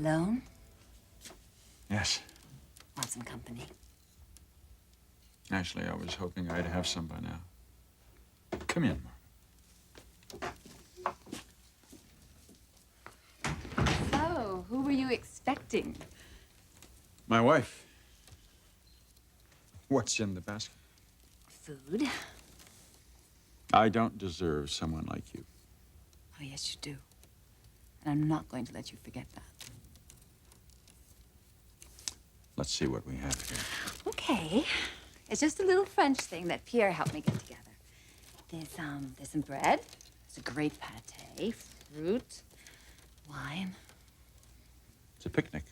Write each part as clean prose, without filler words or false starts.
Alone? Yes. Want some company? Actually, I was hoping I'd have some by now. Come in, Margo. So, who were you expecting? My wife. What's in the basket? Food? I don't deserve someone like you. Oh, yes, you do. And I'm not going to let you forget that. Let's see what we have here. Okay. It's just a little French thing that Pierre helped me get together. There's some bread. There's a great pate, fruit, wine. It's a picnic.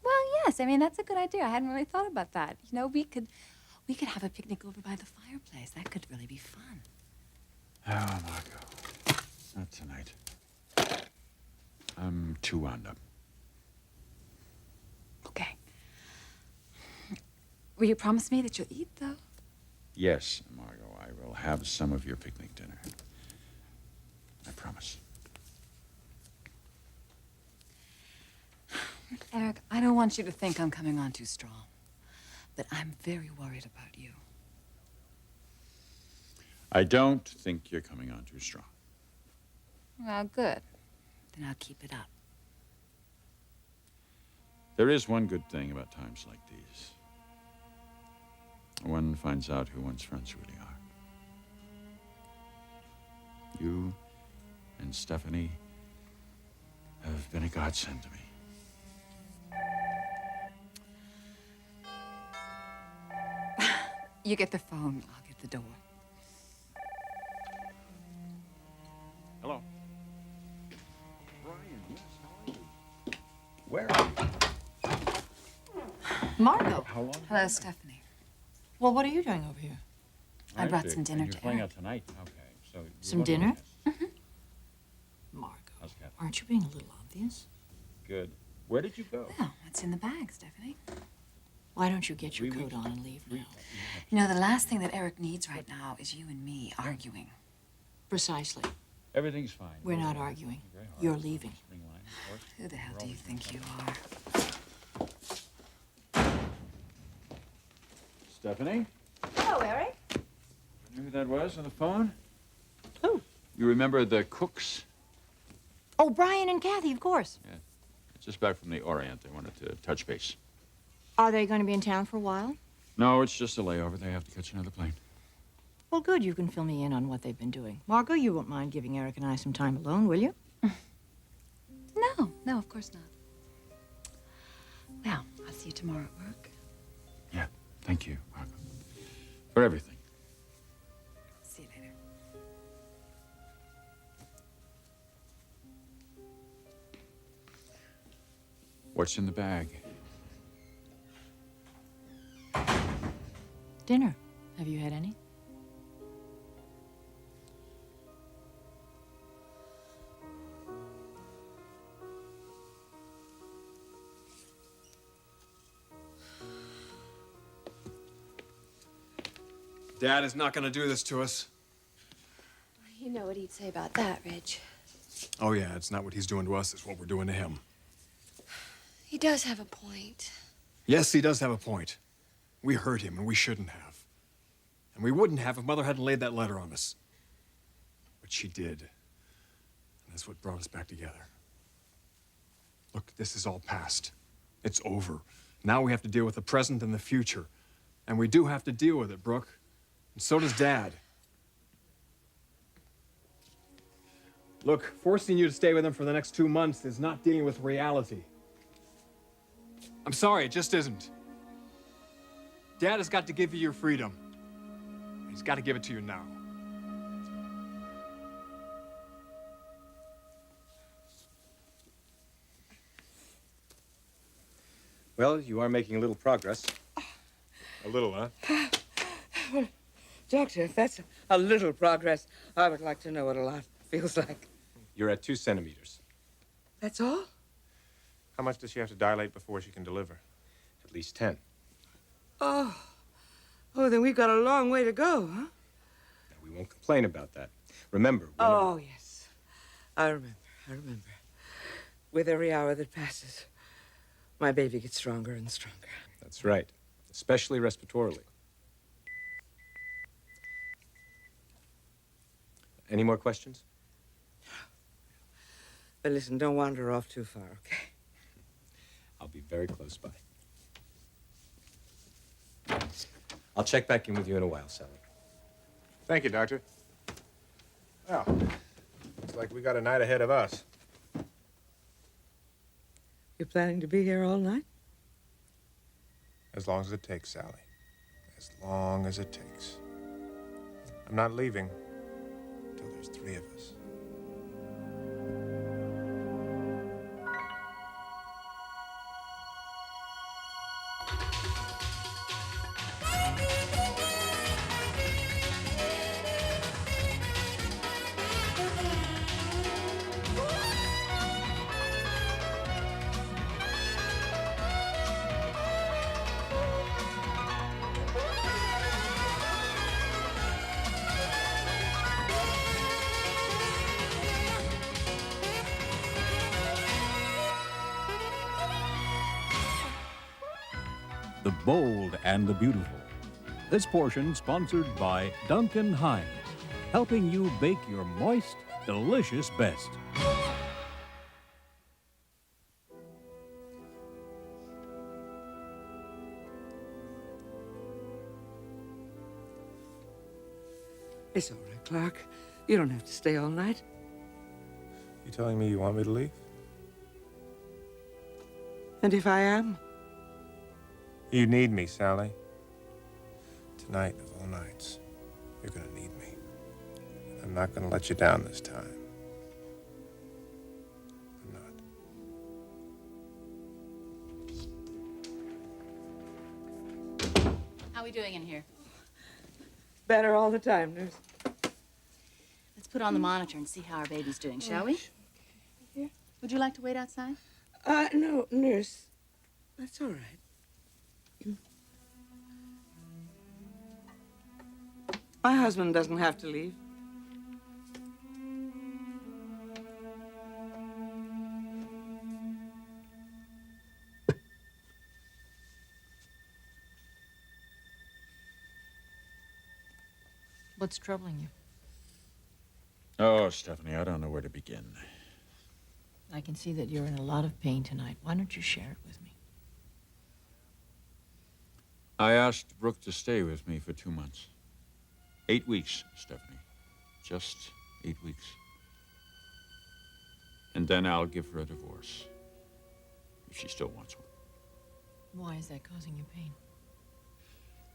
Well, yes. I mean, that's a good idea. I hadn't really thought about that. You know, we could have a picnic over by the fireplace. That could really be fun. Oh, Margo. Not tonight. I'm too wound up. Okay. Will you promise me that you'll eat, though? Yes, Margo, I will have some of your picnic dinner. I promise. Eric, I don't want you to think I'm coming on too strong, but I'm very worried about you. I don't think you're coming on too strong. Well, good. Then I'll keep it up. There is one good thing about times like these. One finds out who one's friends really are. You and Stephanie have been a godsend to me. You get the phone, I'll get the door. Hello. Brian, yes, how are you? Where are you? Margo. How long? Hello, Stephanie. Well, what are you doing over here? I brought some dinner You're to playing Eric. out tonight? Okay, so... you're Some welcome, dinner? yes. Margo, How's Kathy? aren't you being a little obvious? Good. Where did you go? Well, what's in the bag, Stephanie? Why don't you get your We- coat on and leave now? You know, the last thing that Eric needs right now is you and me arguing. Precisely. Everything's fine. We're not arguing. You're leaving. Spring line, of course. Who the hell We're do you always think you doing are? Stephanie? Hello, Eric. You know who that was on the phone? Who? You remember the Cooks? Oh, Brian and Kathy, of course. Yeah. Just back from the Orient. They wanted to touch base. Are they going to be in town for a while? No, it's just a layover. They have to catch another plane. Well, good. You can fill me in on what they've been doing. Margo, you won't mind giving Eric and I some time alone, will you? No, of course not. Well, I'll see you tomorrow at work. Yeah. Thank you, Margo. For everything. See you later. What's in the bag? Dinner. Have you had any? Dad is not going to do this to us. You know what he'd say about that, Ridge. Oh, yeah, it's not what he's doing to us, it's what we're doing to him. He does have a point. Yes, he does have a point. We hurt him, and we shouldn't have. And we wouldn't have if Mother hadn't laid that letter on us. But she did. And that's what brought us back together. Look, this is all past. It's over. Now we have to deal with the present and the future. And we do have to deal with it, Brooke. And so does Dad. Look, forcing you to stay with him for the next 2 months is not dealing with reality. I'm sorry, it just isn't. Dad has got to give you your freedom. He's got to give it to you now. Well, you are making a little progress. A little, huh? Doctor, if that's a little progress, I would like to know what a lot feels like. You're at 2 centimeters. That's all? How much does she have to dilate before she can deliver? At least 10. Oh, then we've got a long way to go, huh? Now, we won't complain about that. Remember, Oh, yes. I remember. With every hour that passes, my baby gets stronger and stronger. That's right, especially respiratorily. Any more questions? But listen, don't wander off too far, okay? I'll be very close by. I'll check back in with you in a while, Sally. Thank you, Doctor. Well, looks like we got a night ahead of us. You planning to be here all night? As long as it takes, Sally. As long as it takes. I'm not leaving until there's 3 of us. The Bold and the Beautiful. This portion sponsored by Duncan Hines, helping you bake your moist, delicious best. It's all right, Clark. You don't have to stay all night. You telling me you want me to leave? And if I am? You need me, Sally. Tonight of all nights, you're gonna need me. I'm not gonna let you down this time. I'm not. How are we doing in here? Better all the time, nurse. Let's put on the monitor and see how our baby's doing, shall we? Here. Would you like to wait outside? No, nurse. That's all right. My husband doesn't have to leave. What's troubling you? Oh, Stephanie, I don't know where to begin. I can see that you're in a lot of pain tonight. Why don't you share it with me? I asked Brooke to stay with me for 2 months. 8 weeks, Stephanie. Just 8 weeks. And then I'll give her a divorce. If she still wants one. Why is that causing you pain?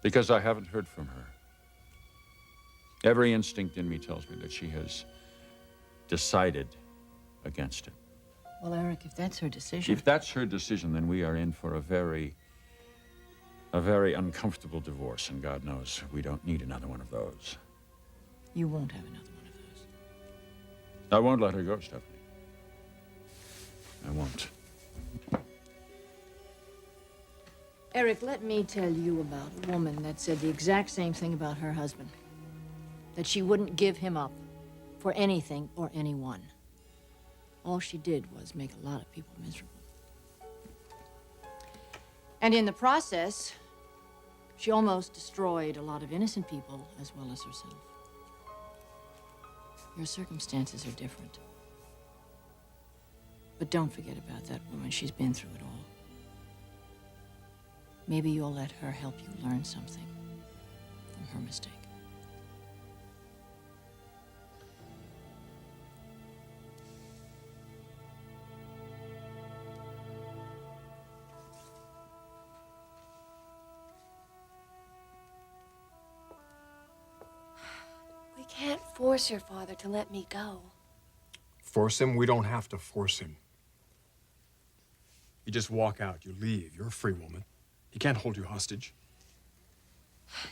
Because I haven't heard from her. Every instinct in me tells me that she has decided against it. Well, Eric, if that's her decision... If that's her decision, then we are in for a very uncomfortable divorce, and God knows we don't need another one of those. You won't have another one of those. I won't let her go, Stephanie. I won't. Eric, let me tell you about a woman that said the exact same thing about her husband. That she wouldn't give him up for anything or anyone. All she did was make a lot of people miserable. And in the process, she almost destroyed a lot of innocent people as well as herself. Your circumstances are different. But don't forget about that woman. She's been through it all. Maybe you'll let her help you learn something from her mistake. We can't force your father to let me go. Force him? We don't have to force him. You just walk out. You leave. You're a free woman. He can't hold you hostage.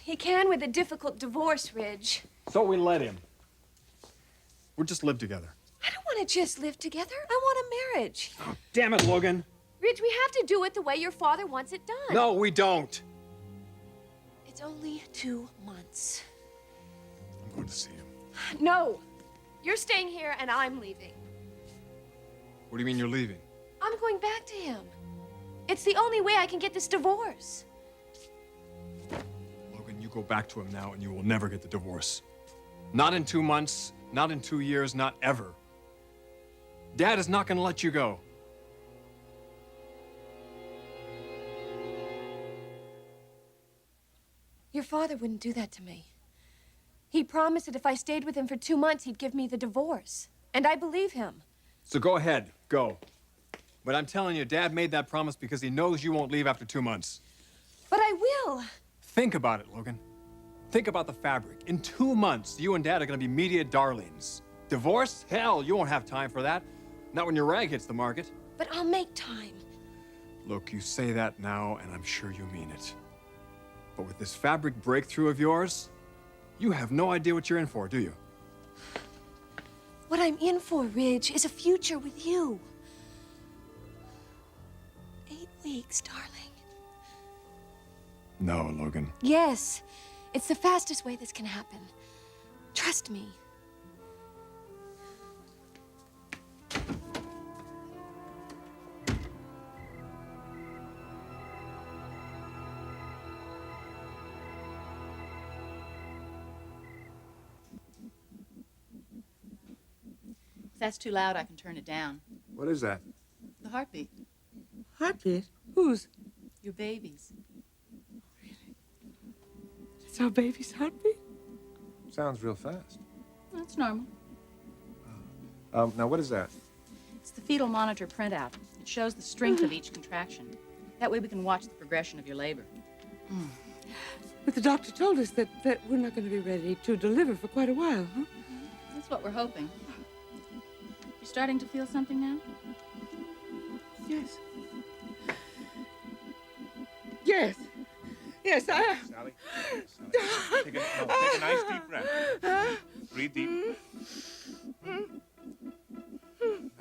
He can with a difficult divorce, Ridge. So we let him. We'll just live together. I don't want to just live together. I want a marriage. Oh, damn it, Logan. Ridge, we have to do it the way your father wants it done. No, we don't. It's only 2 months. I'm going to see him. No. You're staying here and I'm leaving. What do you mean you're leaving? I'm going back to him. It's the only way I can get this divorce. Logan, you go back to him now and you will never get the divorce. Not in 2 months, not in 2 years, not ever. Dad is not going to let you go. Your father wouldn't do that to me. He promised that if I stayed with him for 2 months, he'd give me the divorce. And I believe him. So go ahead, go. But I'm telling you, Dad made that promise because he knows you won't leave after 2 months. But I will. Think about it, Logan. Think about the fabric. In 2 months, you and Dad are going to be media darlings. Divorce? Hell, you won't have time for that. Not when your rag hits the market. But I'll make time. Look, you say that now, and I'm sure you mean it. But with this fabric breakthrough of yours, you have no idea what you're in for, do you? What I'm in for, Ridge, is a future with you. 8 weeks, darling. No, Logan. Yes. It's the fastest way this can happen. Trust me. If that's too loud, I can turn it down. What is that? The heartbeat. Heartbeat? Whose? Your baby's. It's our baby's heartbeat? Sounds real fast. That's normal. Now what is that? It's the fetal monitor printout. It shows the strength of each contraction. That way we can watch the progression of your labor. But the doctor told us that we're not going to be ready to deliver for quite a while, huh? That's what we're hoping. You're starting to feel something now? Yes. Yes. Yes, I... Sally. Take a nice deep breath. Breathe deep.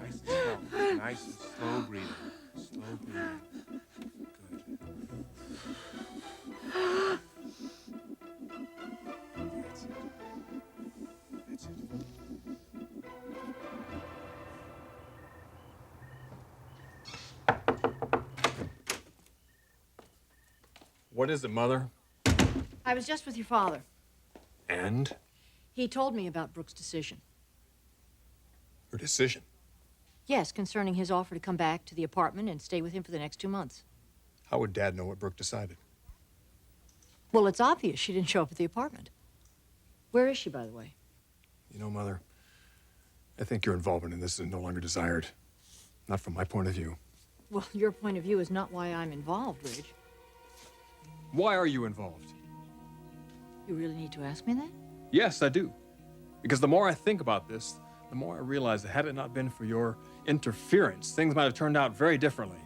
Nice and slow. Nice and slow breathing. Slow breathing. Good. That's it. That's it. What is it, Mother? I was just with your father. And? He told me about Brooke's decision. Her decision? Yes, concerning his offer to come back to the apartment and stay with him for the next 2 months. How would Dad know what Brooke decided? Well, it's obvious she didn't show up at the apartment. Where is she, by the way? You know, Mother, I think your involvement in this is no longer desired. Not from my point of view. Well, your point of view is not why I'm involved, Ridge. Why are you involved? You really need to ask me that? Yes, I do. Because the more I think about this, the more I realize that had it not been for your interference, things might have turned out very differently.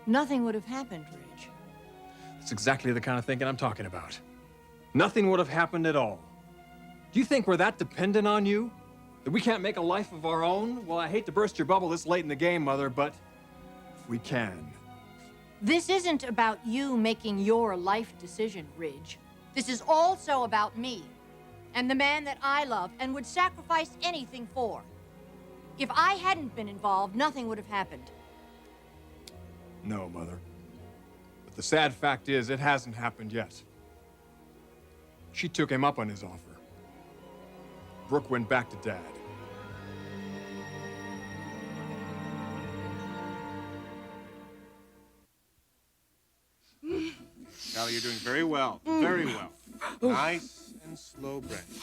Nothing would have happened, Ridge. That's exactly the kind of thinking I'm talking about. Nothing would have happened at all. Do you think we're that dependent on you? That we can't make a life of our own? Well, I hate to burst your bubble this late in the game, Mother, but we can. This isn't about you making your life decision, Ridge. This is also about me and the man that I love and would sacrifice anything for. If I hadn't been involved, nothing would have happened. No, Mother. But the sad fact is, it hasn't happened yet. She took him up on his offer. Brooke went back to Dad. Sally, you're doing very well. Very well. Nice and slow breath.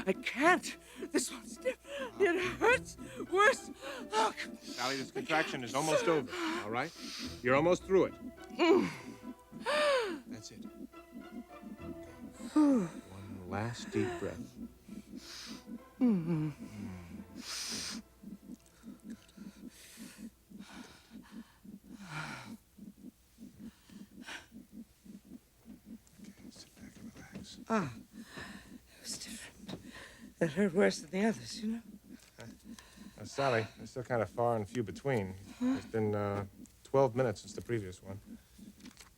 I can't. This one's stiff. It hurts worse. Look. Sally, this contraction is almost over, all right? You're almost through it. That's it. One last deep breath. Sit back and relax. Ah, it was different. That hurt worse than the others, you know? Sally, they're still kind of far and few between. It's been 12 minutes since the previous one.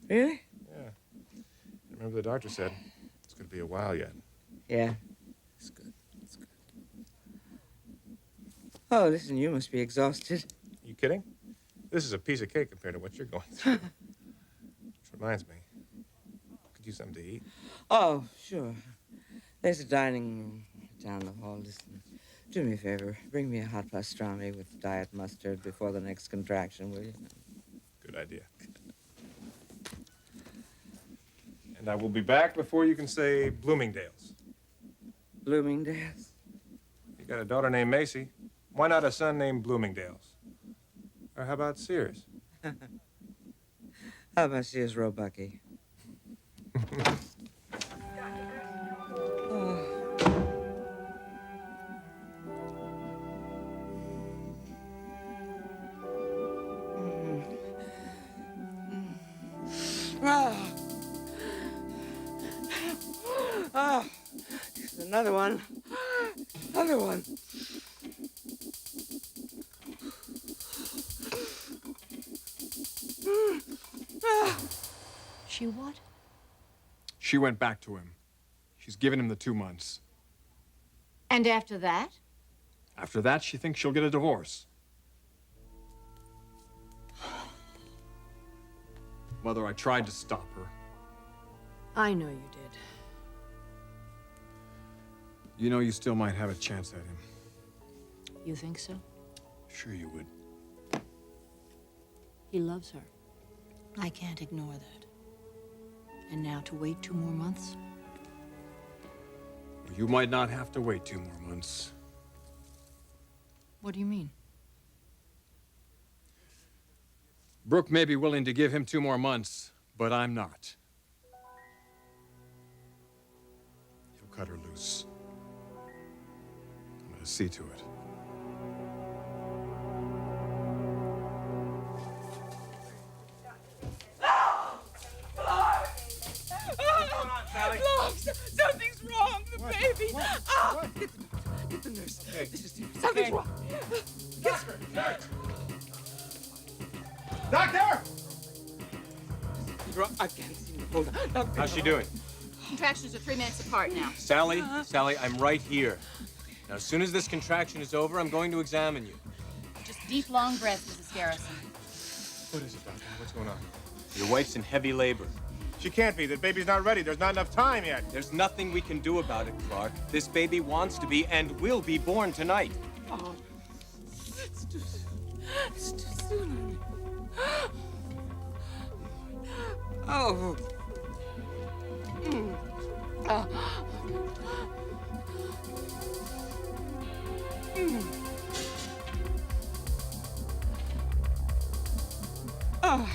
Really? Yeah. Remember the doctor said it's going to be a while yet. Yeah. It's good. It's good. Oh, listen, you must be exhausted. You kidding? This is a piece of cake compared to what you're going through. Which reminds me, could use something to eat. Oh, sure. There's a dining room down the hall. Listen, do me a favor. Bring me a hot pastrami with diet mustard before the next contraction, will you? Good idea. And I will be back before you can say Bloomingdale's. Bloomingdale's? You got a daughter named Macy. Why not a son named Bloomingdale's? Or how about Sears? How about Sears Roebucky? Another one. Another one. She what? She went back to him. She's given him the 2 months. And after that? After that, she thinks she'll get a divorce. Mother, I tried to stop her. I know you did. You know you still might have a chance at him. You think so? Sure you would. He loves her. I can't ignore that. And now to wait 2 more months? You might not have to wait 2 more months. What do you mean? Brooke may be willing to give him 2 more months, but I'm not. He'll cut her loose. I'm gonna see to it. Something's wrong, the baby. Oh, get the nurse. Okay. This is something's wrong. Doctor! I can't see him. Hold on. Doctor. How's she doing? Contractions are 3 minutes apart now. Sally, I'm right here. Now, as soon as this contraction is over, I'm going to examine you. Just deep, long breaths, Mrs. Garrison. What is it, Doctor? What's going on? Your wife's in heavy labor. She can't be. The baby's not ready. There's not enough time yet. There's nothing we can do about it, Clark. This baby wants to be and will be born tonight. Oh, it's too soon. It's too soon. Oh. Oh. Oh.